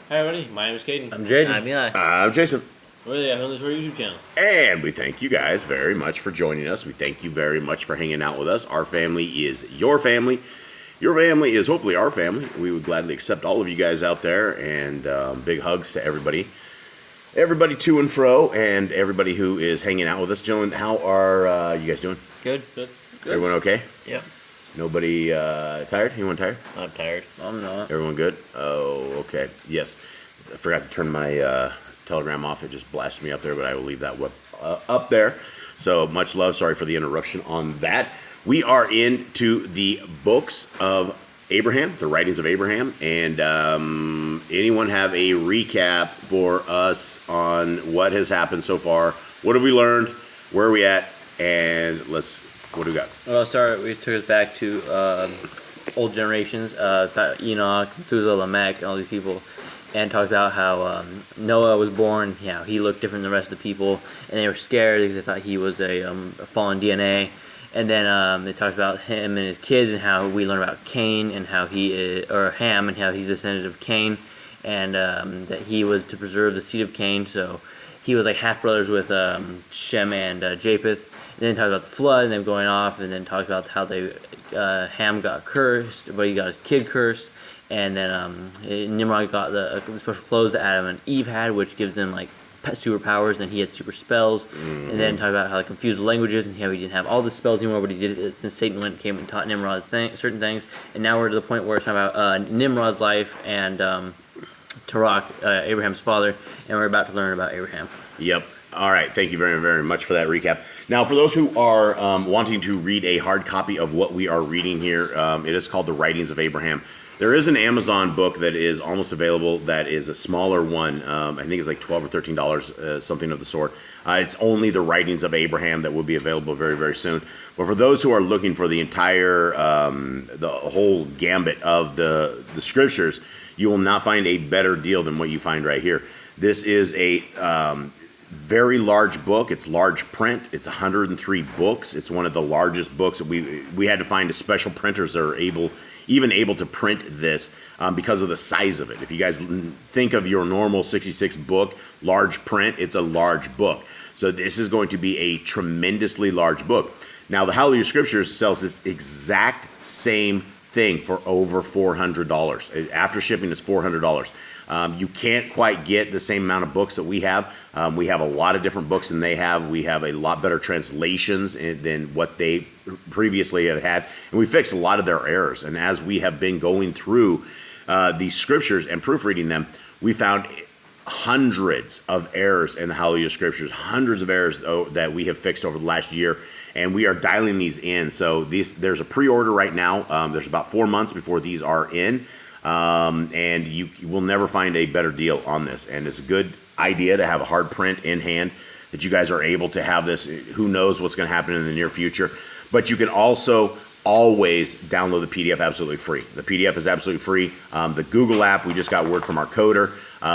Hi everybody, my name is Caden. I'm Jaden. I'm Eli. I'm Jason. We're the on this YouTube channel. And we thank you guys very much for joining us. We thank you very much for hanging out with us. Our family is your family. Your family is hopefully our family. We would gladly accept all of you guys out there. And big hugs to everybody. Everybody to and fro. And everybody who is hanging out with us. Gentlemen, how are you guys doing? Good. Everyone okay? Yep. Nobody tired? Anyone tired? I'm tired. I'm not. Everyone good? Oh, okay. Yes. I forgot to turn my Telegram off. It just blasted me up there, but I will leave that up there. So much love. Sorry for the interruption on that. We are into the books of Abraham, the writings of Abraham. And anyone have a recap for us on what has happened so far? What have we learned? Where are we at? And what do we got? Well, we took us back to old generations, Enoch, Methuselah, Lamech, and all these people, and talked about how Noah was born. You know, he looked different than the rest of the people, and they were scared because they thought he was a fallen DNA. And then they talked about him and his kids, and how we learn about Cain and how he is, or Ham, and how he's descendant of Cain, and that he was to preserve the seed of Cain. So he was like half brothers with Shem and Japheth. And then talked about the flood and them going off, and then talked about how Ham got cursed, but he got his kid cursed, and then Nimrod got the special clothes that Adam and Eve had, which gives them like superpowers, and then he had super spells. Mm-hmm. And then talked about how he confused the languages and how he didn't have all the spells anymore, but he did it since Satan came and taught Nimrod certain things. And now we're to the point where it's talking about Nimrod's life and Terach, Abraham's father, and we're about to learn about Abraham. Yep. All right. Thank you very, very much for that recap. Now, for those who are wanting to read a hard copy of what we are reading here, it is called The Writings of Abraham. There is an Amazon book that is almost available that is a smaller one. I think it's like $12 or $13, something of the sort. It's only The Writings of Abraham that will be available very, very soon. But for those who are looking for the entire, the whole gambit of the scriptures, you will not find a better deal than what you find right here. This is a very large book. It's large print. It's 103 books. It's one of the largest books. We had to find a special printers that are able to print this because of the size of it. If you guys think of your normal 66 book, large print, it's a large book. So this is going to be a tremendously large book. Now, the Hallelujah Scriptures sells this exact same thing for over $400. After shipping, it's $400. You can't quite get the same amount of books that we have. We have a lot of different books than they have. We have a lot better translations than what they previously have had. And we fixed a lot of their errors. And as we have been going through these scriptures and proofreading them, we found hundreds of errors in the Hallelujah Scriptures, hundreds of errors that we have fixed over the last year. And we are dialing these in. So there's a pre-order right now. There's about 4 months before these are in. And you will never find a better deal on this. And it's a good idea to have a hard print in hand that you guys are able to have this. Who knows what's going to happen in the near future. But you can also always download the PDF absolutely free. The PDF is absolutely free. The Google app, we just got word from our coder.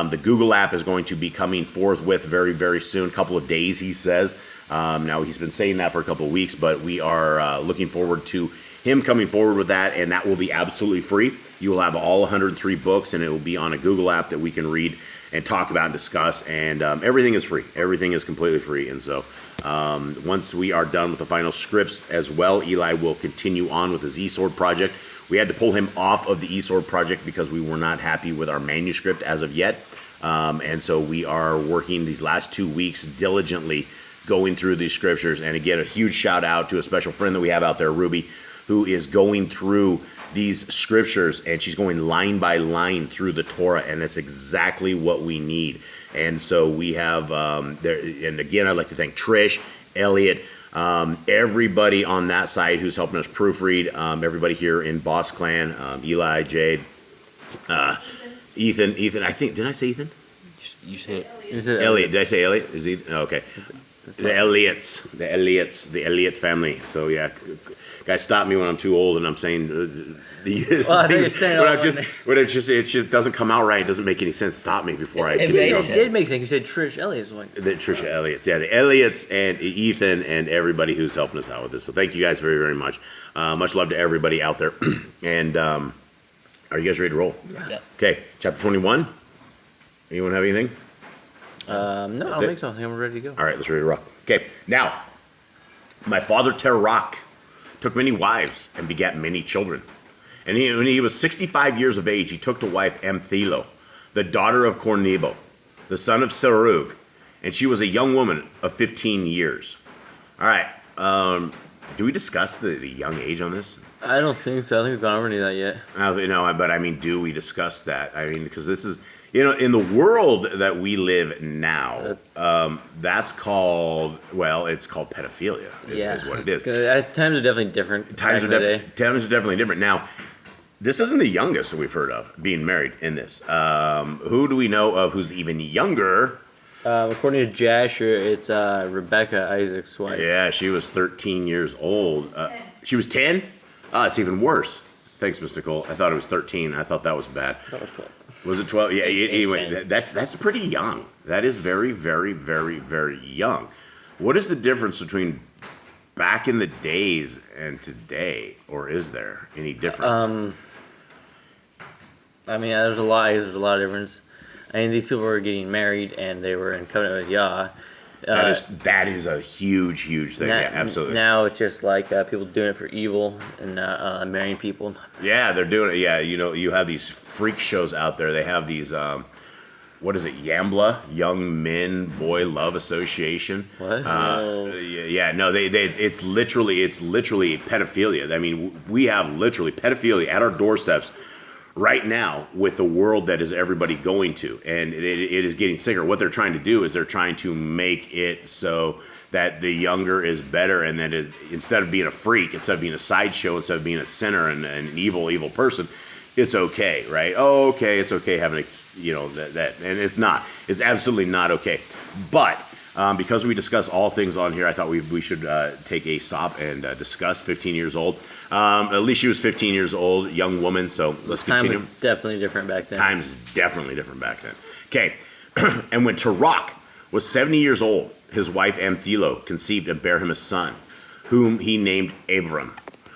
The Google app is going to be coming forthwith very, very soon. A couple of days, he says. Now, he's been saying that for a couple of weeks, but we are looking forward to him coming forward with that, and that will be absolutely free. You will have all 103 books, and it will be on a Google app that we can read and talk about and discuss, and everything is free. Everything is completely free, and so once we are done with the final scripts as well, Eli will continue on with his eSword project. We had to pull him off of the eSword project because we were not happy with our manuscript as of yet, and so we are working these last 2 weeks diligently going through these scriptures. And again, a huge shout out to a special friend that we have out there, Ruby, who is going through these scriptures, and she's going line by line through the Torah, and that's exactly what we need. And so we have, and again, I'd like to thank Trish, Elliot, everybody on that side who's helping us proofread, everybody here in Boss Clan, Eli, Jade, Ethan, I think, did I say Ethan? You said Elliot. Did I say Elliot? Is he? Okay. The Elliott family. So yeah, guys, stop me when I'm too old and I'm saying it just doesn't come out right. It doesn't make any sense. Stop me before I. It did make sense. You said Trish Elliott's like the Trisha Elliott's. Yeah, the Elliott's and Ethan and everybody who's helping us out with this. So thank you guys very, very much. Much love to everybody out there. And are you guys ready to roll? Yeah. Okay, chapter 21. Anyone have anything? No, I don't think so. I think I'm ready to go. All right, let's ready to rock. Okay, now, my father Terach took many wives and begat many children. And when he was 65 years of age, he took to wife Amthilo, the daughter of Cornebo, the son of Serug, and she was a young woman of 15 years. All right, do we discuss the young age on this? I don't think so. I think we've gone over any of that yet. But I mean, do we discuss that? I mean, because this is, in the world that we live now, that's called, it's called pedophilia, is what it is. Times are definitely different. Times are definitely different. Now, this isn't the youngest that we've heard of being married in this. Who do we know of who's even younger? According to Jasher, it's Rebecca, Isaac's wife. Yeah, she was 13 years old. She was 10? Oh, it's even worse. Thanks, Mr. Cole. I thought it was 13. I thought that was bad. That was 12. Was it 12? Yeah, anyway, that's pretty young. That is very, very, very, very young. What is the difference between back in the days and today? Or is there any difference? I mean, there's a lot of difference. I mean, these people were getting married and they were in covenant with Yah. That is a huge, huge thing. Yeah, absolutely. Now it's just like people doing it for evil and marrying people. Yeah, they're doing it. Yeah, you have these freak shows out there. They have these, what is it, YAMBLA, Young Men Boy Love Association. What? It's literally pedophilia. I mean, we have literally pedophilia at our doorsteps right now with the world that is everybody going to, and it is getting sicker. What they're trying to do is they're trying to make it so that the younger is better, and that instead of being a freak, instead of being a sideshow, instead of being a sinner and an evil person, it's okay, right? Oh, okay, it's okay having that, and it's not. It's absolutely not okay. But because we discuss all things on here, I thought we should take a stop and discuss 15 years old. At least she was 15 years old, young woman, so let's continue. Time was definitely different back then. Time's definitely different back then. Okay, and when Terach was 70 years old, his wife Amthilo conceived and bare him a son, whom he named Abram,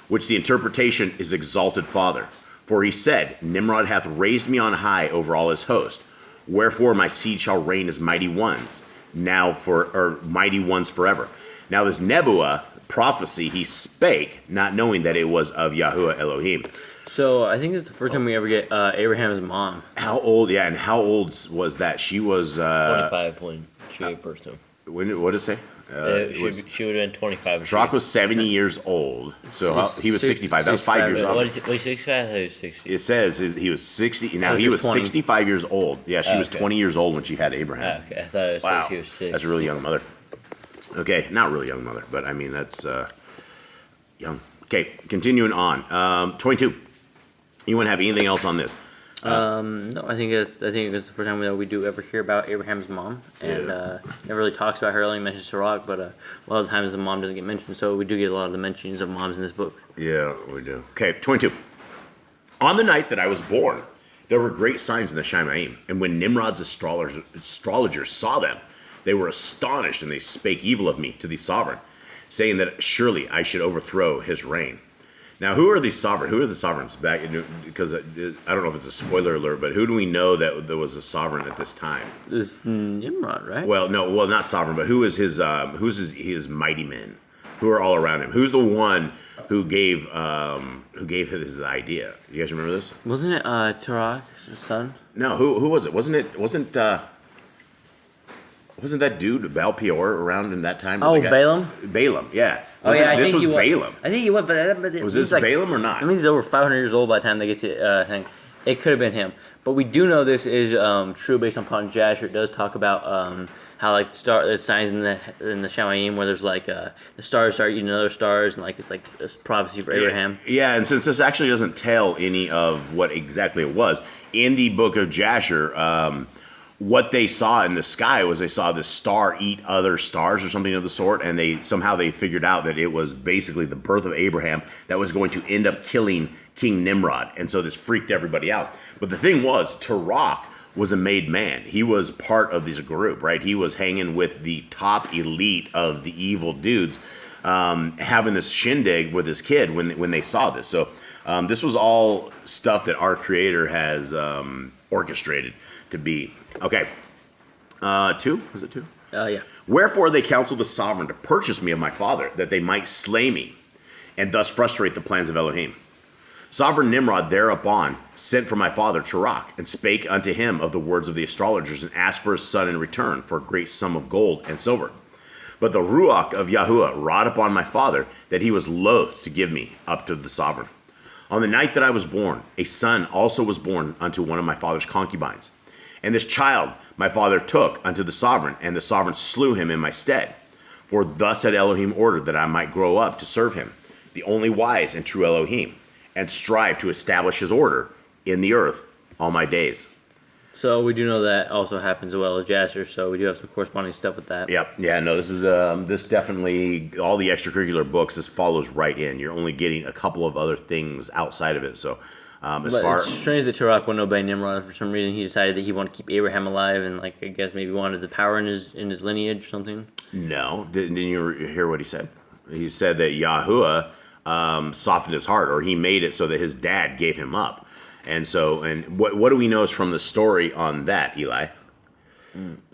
which the interpretation is exalted father. For he said, Nimrod hath raised me on high over all his host. Wherefore my seed shall reign as mighty ones, mighty ones forever. Now this Nebuah prophecy he spake, not knowing that it was of Yahuwah Elohim. So I think it's the first time we ever get Abraham's mom. How old? Yeah, and how old was that? She was 25 when she gave birth to him. What did it say? She would have been 25. Terach was 70 years old, so he was 65. That was 5 years old. What is it? Wait, 65? I thought he was 60. It says he was 60. Now he was 65 years old. Yeah, she was 20 years old when she had Abraham. Okay, I thought it was she was 6. That's a really young mother. Okay, not really young mother, but I mean that's young. Okay, continuing on. 22. Anyone have anything else on this? No, I think it's the first time that we do ever hear about Abraham's mom, and never really talks about her. Only mentions Terach, but a lot of times the mom doesn't get mentioned. So we do get a lot of the mentions of moms in this book. Yeah, we do. Okay, 22. On the night that I was born, there were great signs in the Shamayim, and when Nimrod's astrologers saw them, they were astonished, and they spake evil of me to the sovereign, saying that surely I should overthrow his reign. Now, who are these sovereigns? Who are the sovereigns back? Because I don't know if it's a spoiler alert, but who do we know that there was a sovereign at this time? It's Nimrod, right? Well, not sovereign, but who's his mighty men? Who are all around him? Who's the one who gave his idea? You guys remember this? Wasn't it Terach's son? No, who was it? Wasn't that dude Baal Peor around in that time? Balaam? Balaam, yeah. This was Balaam. I think he was, but was this Balaam or not? I think he's over 500 years old by the time they get to thing. It could have been him, but we do know this is true based upon Jasher. It does talk about how like the signs in the Shamayim where there's like the stars start eating other stars, and like it's like this prophecy for Abraham. Yeah, and since this actually doesn't tell any of what exactly it was in the book of Jasher. What they saw in the sky was they saw this star eat other stars or something of the sort, and they figured out that it was basically the birth of Abraham that was going to end up killing King Nimrod, and so this freaked everybody out. But the thing was, Terach was a made man. He was part of this group, right? He was hanging with the top elite of the evil dudes, having this shindig with his kid when they saw this. So this was all stuff that our Creator has orchestrated to be. Okay. 2? Was it 2? Yeah. Wherefore they counseled the sovereign to purchase me of my father, that they might slay me, and thus frustrate the plans of Elohim. Sovereign Nimrod thereupon sent for my father Turach, and spake unto him of the words of the astrologers, and asked for his son in return for a great sum of gold and silver. But the Ruach of Yahuwah wrought upon my father, that he was loath to give me up to the sovereign. On the night that I was born, a son also was born unto one of my father's concubines. And this child my father took unto the sovereign, and the sovereign slew him in my stead. For thus had Elohim ordered that I might grow up to serve him, the only wise and true Elohim, and strive to establish his order in the earth all my days. So we do know that also happens as well as Jasher, so we do have some corresponding stuff with that. Yep. Yeah, no, this is this definitely, all the extracurricular books, this follows right in. You're only getting a couple of other things outside of it. So It's strange that Turach wouldn't obey Nimrod. For some reason, he decided that he wanted to keep Abraham alive, and I guess maybe wanted the power in his lineage or something. No, didn't you hear what he said? He said that Yahuwah softened his heart, or he made it so that his dad gave him up. And so, and what do we know is from the story on that, Eli?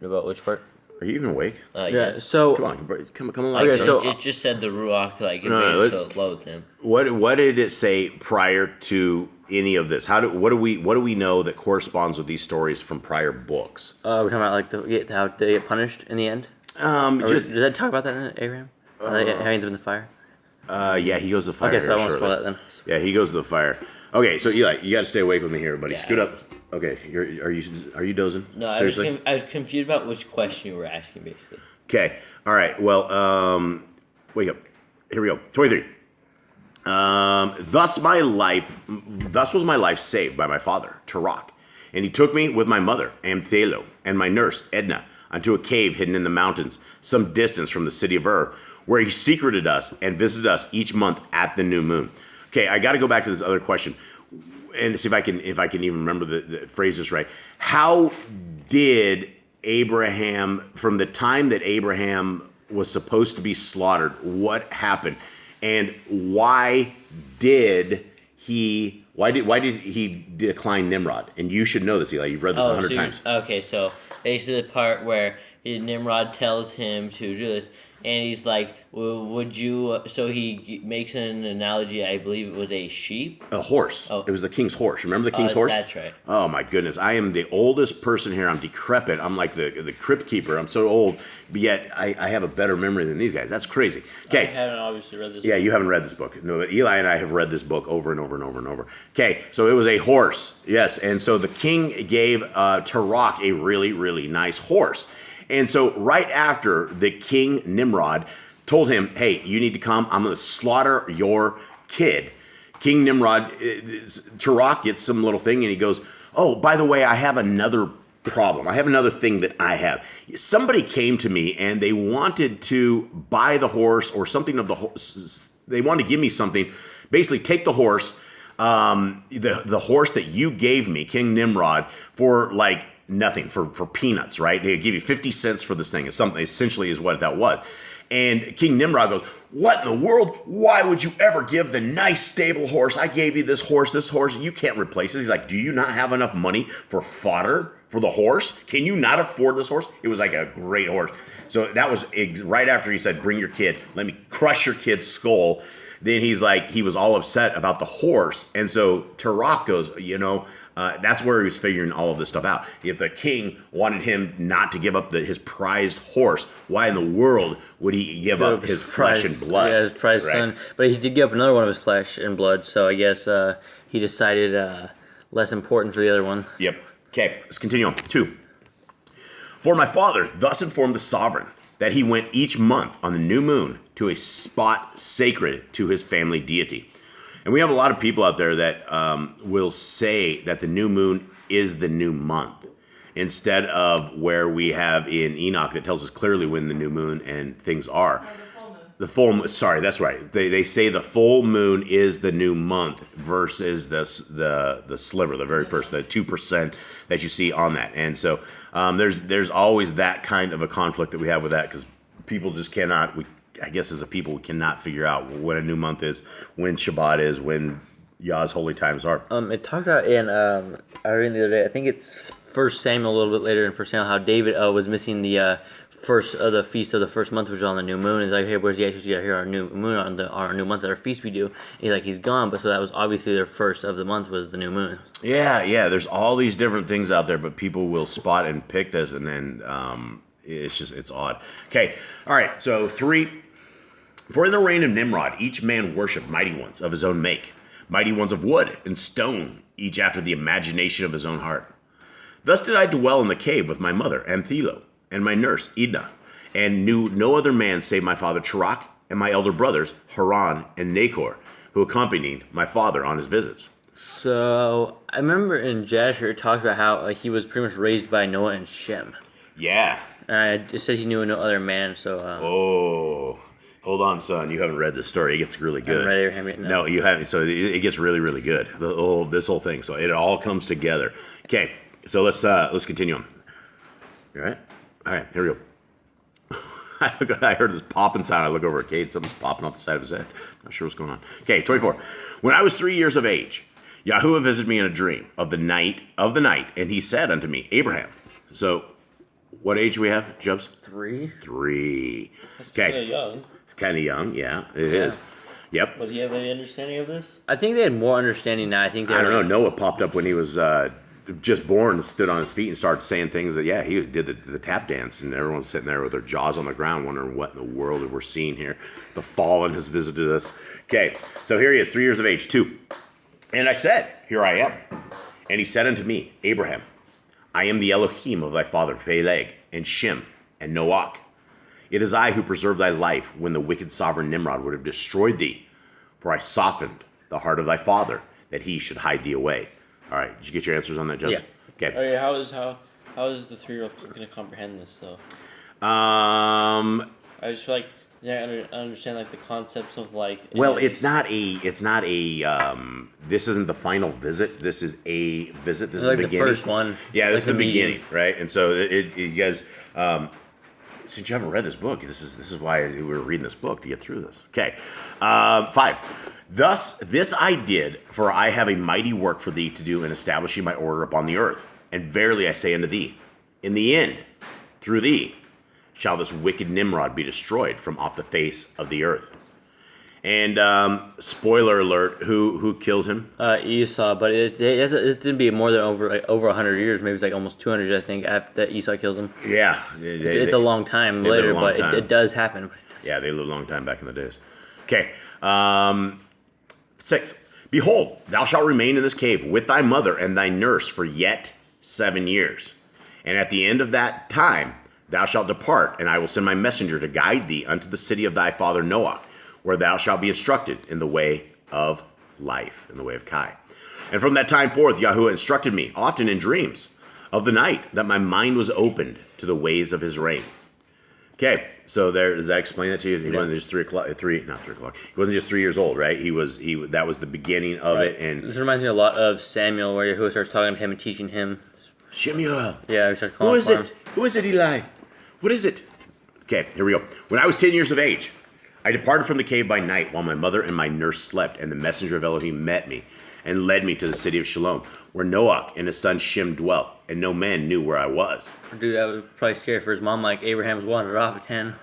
About which part? Are you even awake? Yeah. Yes. So Come on. Okay, son. so- It just said the Ruach, like, it No, made it so loathed him. What did it say prior to any of this? What do we know that corresponds with these stories from prior books? we're talking about how they get punished in the end. Does that talk about that in Abraham? How he ends up in the fire. Yeah, he goes to the fire. Okay, so I won't shortly. spoil that then. Yeah, he goes to the fire. Okay, so Eli, you got to stay awake with me here, buddy. Yeah. Scoot up. Okay, are you dozing? No, Seriously? I was confused about which question you were asking, basically. Okay. All right. Well, wake up. Here we go. 23. Thus was my life saved by my father, Turach. And he took me with my mother, Amthelo, and my nurse, Edna, unto a cave hidden in the mountains, some distance from the city of Ur, where he secreted us and visited us each month at the new moon. Okay, I got to go back to this other question and see if I can even remember the phrase this right. How did Abraham, from the time that Abraham was supposed to be slaughtered, what happened, and why did he decline Nimrod? And you should know this, Eli. You've read this 100 times. Okay, so basically the part where Nimrod tells him to do this, and he's like, well, would you... So he makes an analogy, I believe it was a sheep? A horse. Oh. It was the king's horse. Remember the king's horse? That's right. Oh, my goodness. I am the oldest person here. I'm decrepit. I'm like the crypt keeper. I'm so old, but yet I have a better memory than these guys. That's crazy. Okay. I haven't obviously read this Yeah, book. you haven't read this book. No, but Eli and I have read this book over and over and over and over. Okay, so it was a horse. Yes, and so the king gave Turach a really, really nice horse. And so right after the king Nimrod told him, hey, you need to come, I'm going to slaughter your kid. King Nimrod, Turach gets some little thing and he goes, oh, by the way, I have another problem. I have another thing that I have. Somebody came to me and they wanted to buy the horse or something of the horse. They wanted to give me something. Basically, take the horse, the horse that you gave me, King Nimrod, for like nothing, for peanuts, right? They give you 50 cents for this thing. It's something essentially is what that was. And King Nimrod goes, what in the world? Why would you ever give the nice stable horse? I gave you this horse, you can't replace it. He's like, do you not have enough money for fodder for the horse? Can you not afford this horse? It was like a great horse. So that was right after he said, bring your kid, let me crush your kid's skull. Then he's like, he was all upset about the horse. And so Turach goes, that's where he was figuring all of this stuff out. If the king wanted him not to give up his prized horse, why in the world would he give up his flesh and blood? Yeah, his prized son. But he did give up another one of his flesh and blood, so I guess he decided less important for the other one. Yep. Okay, let's continue on. 2. For my father thus informed the sovereign that he went each month on the new moon to a spot sacred to his family deity. And we have a lot of people out there that will say that the new moon is the new month, instead of where we have in Enoch that tells us clearly when the new moon and things are. The full moon. Sorry, that's right. They say the full moon is the new month versus the sliver, the very first, the 2% that you see on that. And so there's always that kind of a conflict that we have with that because people just cannot. I guess as a people, we cannot figure out what a new month is, when Shabbat is, when Yah's holy times are. It talked about in I read the other day. I think it's First Samuel a little bit later in First Samuel how David was missing the first of the feast of the first month, which is on the new moon. He's like, hey, where's the actually here our new moon on our new month, our feast we do? And he's like, he's gone, but so that was obviously their first of the month was the new moon. Yeah. There's all these different things out there, but people will spot and pick this, and then it's odd. Okay, all right. So 3. For in the reign of Nimrod, each man worshipped mighty ones of his own make, mighty ones of wood and stone, each after the imagination of his own heart. Thus did I dwell in the cave with my mother Amthilo, and my nurse Edna, and knew no other man save my father Cherach, and my elder brothers Haran and Nachor, who accompanied my father on his visits. So I remember in Jasher it talks about how he was pretty much raised by Noah and Shem. Yeah. It said he knew no other man. So. Hold on, son. You haven't read this story. It gets really good. I haven't read Abraham yet. No, you haven't. So it gets really, really good. This whole thing. So it all comes together. Okay. So let's continue on. All right. Here we go. I heard this popping sound. I look over at Cade. Something's popping off the side of his head. Not sure what's going on. Okay, 24. When I was 3 years of age, Yahuwah visited me in a dream of the night, and he said unto me, Abraham. So, what age do we have, Jubs? 3. 3. That's kind of young. It's kind of young, yeah. It is. Yep. But do you have any understanding of this? I think they had more understanding now. I don't know. Noah popped up when he was just born and stood on his feet and started saying things that, he did the tap dance, and everyone's sitting there with their jaws on the ground wondering what in the world we're seeing here. The fallen has visited us. Okay, so here he is, 3 years of age, 2. And I said, here I am. And he said unto me, Abraham, I am the Elohim of thy father Peleg, and Shem, and Noach. It is I who preserved thy life when the wicked sovereign Nimrod would have destroyed thee. For I softened the heart of thy father, that he should hide thee away. All right, did you get your answers on that, Joseph? Yeah. Okay. Oh yeah. How is the 3-year-old going to comprehend this though? I just feel like I understand like the concepts of like. Well, it's not a. This isn't the final visit. This is a visit. This is like the beginning. The first one. Yeah, this like is the beginning, right? And so you guys. Since you haven't read this book, this is why we were reading this book to get through this. Okay, 5. Thus this I did, for I have a mighty work for thee to do in establishing my order upon the earth. And verily I say unto thee, in the end, through thee, shall this wicked Nimrod be destroyed from off the face of the earth. And spoiler alert, who kills him? Esau, but it didn't be more than over 100 years. Maybe it's like almost 200, I think, after that Esau kills him. Yeah. It's a long time later, but it does happen. Yeah, they lived a long time back in the days. Okay. 6. Behold, thou shalt remain in this cave with thy mother and thy nurse for yet 7 years. And at the end of that time thou shalt depart, and I will send my messenger to guide thee unto the city of thy father Noah, where thou shalt be instructed in the way of life, in the way of Kai. And from that time forth Yahuwah instructed me, often in dreams, of the night, that my mind was opened to the ways of his reign. Okay, so does that explain that to you? He wasn't just 3 o'clock. He wasn't just 3 years old, right? That was the beginning of it. And this reminds me a lot of Samuel, where Yahuwah starts talking to him and teaching him. Shemuel. Yeah, he starts calling him. Who is it, Eli? What is it? Okay, here we go. When I was 10 years of age, I departed from the cave by night while my mother and my nurse slept, and the messenger of Elohim met me and led me to the city of Shalom, where Noach and his son Shem dwelt, and no man knew where I was. Dude, that was probably scary for his mom. Like, Abraham's wandered off at 10.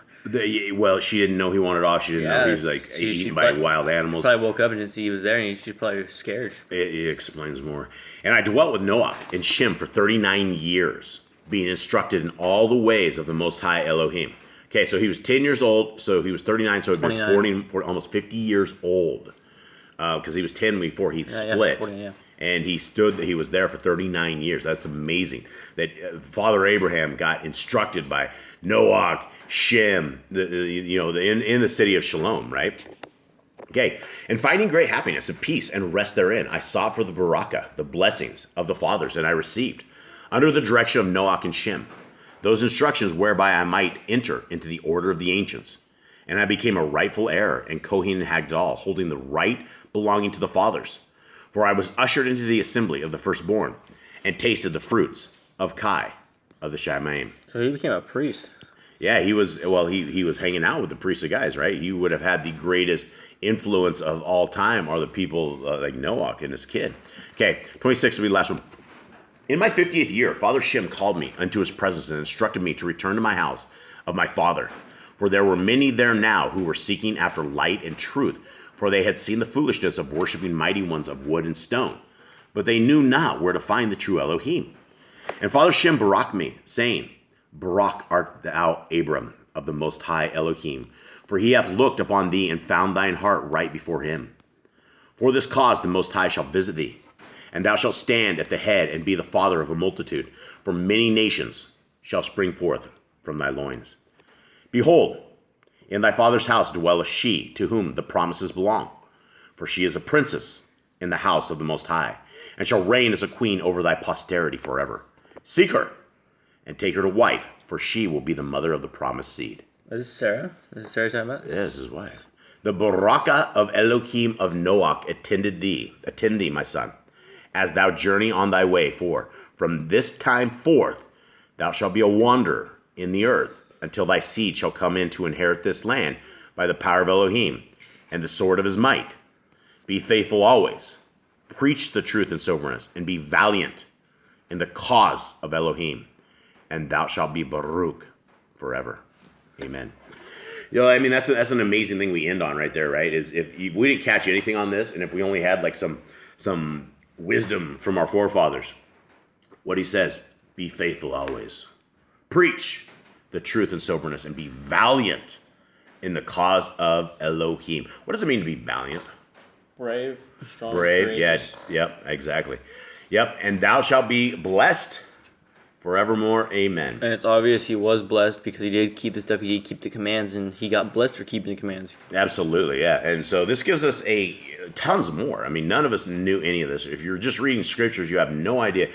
Well, she didn't know he wandered off. She didn't know he was like eaten by wild animals. Probably woke up and didn't see he was there, and she's probably scared. It explains more. And I dwelt with Noach and Shem for 39 years, being instructed in all the ways of the Most High Elohim. Okay, so he was 10 years old, so he was 39, so he'd been 40, almost 50 years old. Because he was 10 before he split. 40, yeah. And he was there for 39 years. That's amazing. That Father Abraham got instructed by Noach, Shem, in the city of Shalom, right? Okay, and finding great happiness and peace and rest therein, I sought for the baraka, the blessings of the fathers, and I received, under the direction of Noach and Shem, those instructions whereby I might enter into the order of the ancients. And I became a rightful heir and Kohen and Hagdal, holding the right belonging to the fathers. For I was ushered into the assembly of the firstborn, and tasted the fruits of Kai, of the Shamaim. So he became a priest. Yeah, he was. Well, he was hanging out with the priestly guys, right? He would have had the greatest influence of all time are the people like Noah and his kid. Okay, 26 will be the last one. In my 50th year, Father Shem called me unto his presence and instructed me to return to my house of my father. For there were many there now who were seeking after light and truth, for they had seen the foolishness of worshiping mighty ones of wood and stone. But they knew not where to find the true Elohim. And Father Shem baraked me, saying, Barak art thou, Abram, of the Most High Elohim, for he hath looked upon thee and found thine heart right before him. For this cause the Most High shall visit thee, and thou shalt stand at the head and be the father of a multitude, for many nations shall spring forth from thy loins. Behold, in thy father's house dwelleth she to whom the promises belong, for she is a princess in the house of the Most High, and shall reign as a queen over thy posterity forever. Seek her, and take her to wife, for she will be the mother of the promised seed. Is this Sarah? Is Sarah talking about? Yeah, this is wife. The Baraka of Elohim of Noach attend thee, my son, as thou journey on thy way, for from this time forth thou shalt be a wanderer in the earth, until thy seed shall come in to inherit this land by the power of Elohim and the sword of his might. Be faithful always. Preach the truth in soberness, and be valiant in the cause of Elohim, and thou shalt be Baruch forever. Amen. You know, I mean, that's an amazing thing we end on right there, right? Is if we didn't catch anything on this, and if we only had like some wisdom from our forefathers, what he says, be faithful always. Preach the truth in soberness, and be valiant in the cause of Elohim. What does it mean to be valiant? Brave, strong, Brave, courageous. yep, exactly. Yep, and thou shalt be blessed forevermore. Amen. And it's obvious he was blessed because he did keep the stuff, he did keep the commands, and he got blessed for keeping the commands. Absolutely, yeah. And so this gives us tons more. I mean, none of us knew any of this. If you're just reading scriptures, you have no idea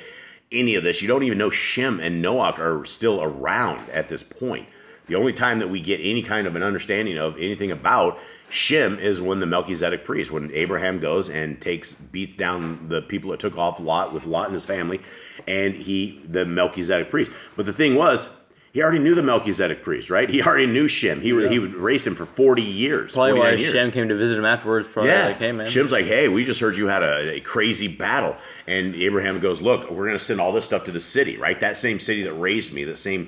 any of this. You don't even know Shem and Noach are still around at this point. The only time that we get any kind of an understanding of anything about Shem is when the Melchizedek priest, when Abraham goes and beats down the people that took off Lot with Lot and his family, and the Melchizedek priest. But the thing was, he already knew the Melchizedek priest, right? He already knew Shem. He raised him for 40 years. Probably why years. Shem came to visit him afterwards. Probably like, hey, man. Shem's like, hey, we just heard you had a crazy battle. And Abraham goes, look, we're going to send all this stuff to the city, right? That same city that raised me, the same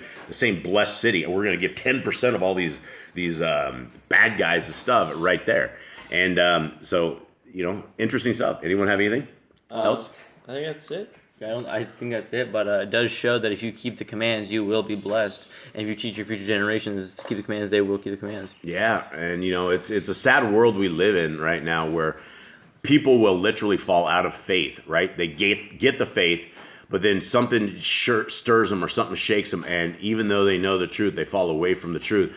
blessed city. And we're going to give 10% of all these bad guys and stuff right there. And so, interesting stuff. Anyone have anything else? I think that's it. I think that's it, but it does show that if you keep the commands, you will be blessed. And if you teach your future generations to keep the commands, they will keep the commands. Yeah, and it's a sad world we live in right now where people will literally fall out of faith, right? They get the faith, but then something stirs them or something shakes them, and even though they know the truth, they fall away from the truth.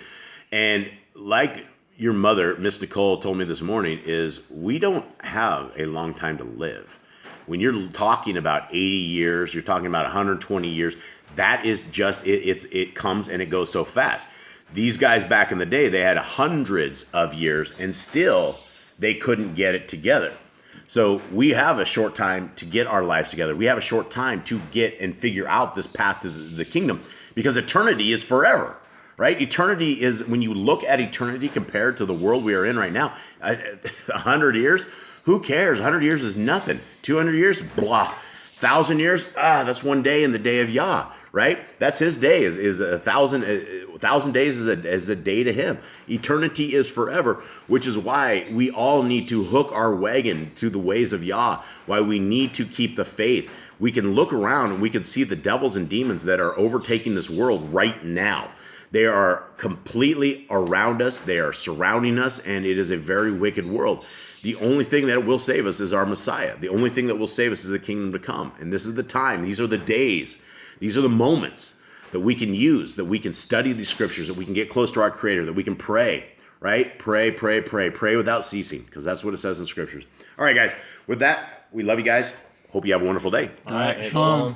And like your mother, Miss Nicole, told me this morning, is we don't have a long time to live. When you're talking about 80 years, you're talking about 120 years, that is just, it comes and it goes so fast. These guys back in the day, they had hundreds of years and still they couldn't get it together. So we have a short time to get our lives together. We have a short time to get and figure out this path to the kingdom, because eternity is forever, right? Eternity is, when you look at eternity compared to the world we are in right now, 100 years, who cares? 100 years is nothing. 200 years, blah. 1,000 years, that's one day in the day of Yah, right? That's his day. Is 1,000 days is a day to him. Eternity is forever, which is why we all need to hook our wagon to the ways of Yah. Why we need to keep the faith. We can look around and we can see the devils and demons that are overtaking this world right now. They are completely around us. They are surrounding us, and it is a very wicked world. The only thing that will save us is our Messiah. The only thing that will save us is a kingdom to come. And this is the time. These are the days. These are the moments that we can use, that we can study the scriptures, that we can get close to our Creator, that we can pray, right? Pray without ceasing, because that's what it says in scriptures. All right, guys. With that, we love you guys. Hope you have a wonderful day. All right. Shalom.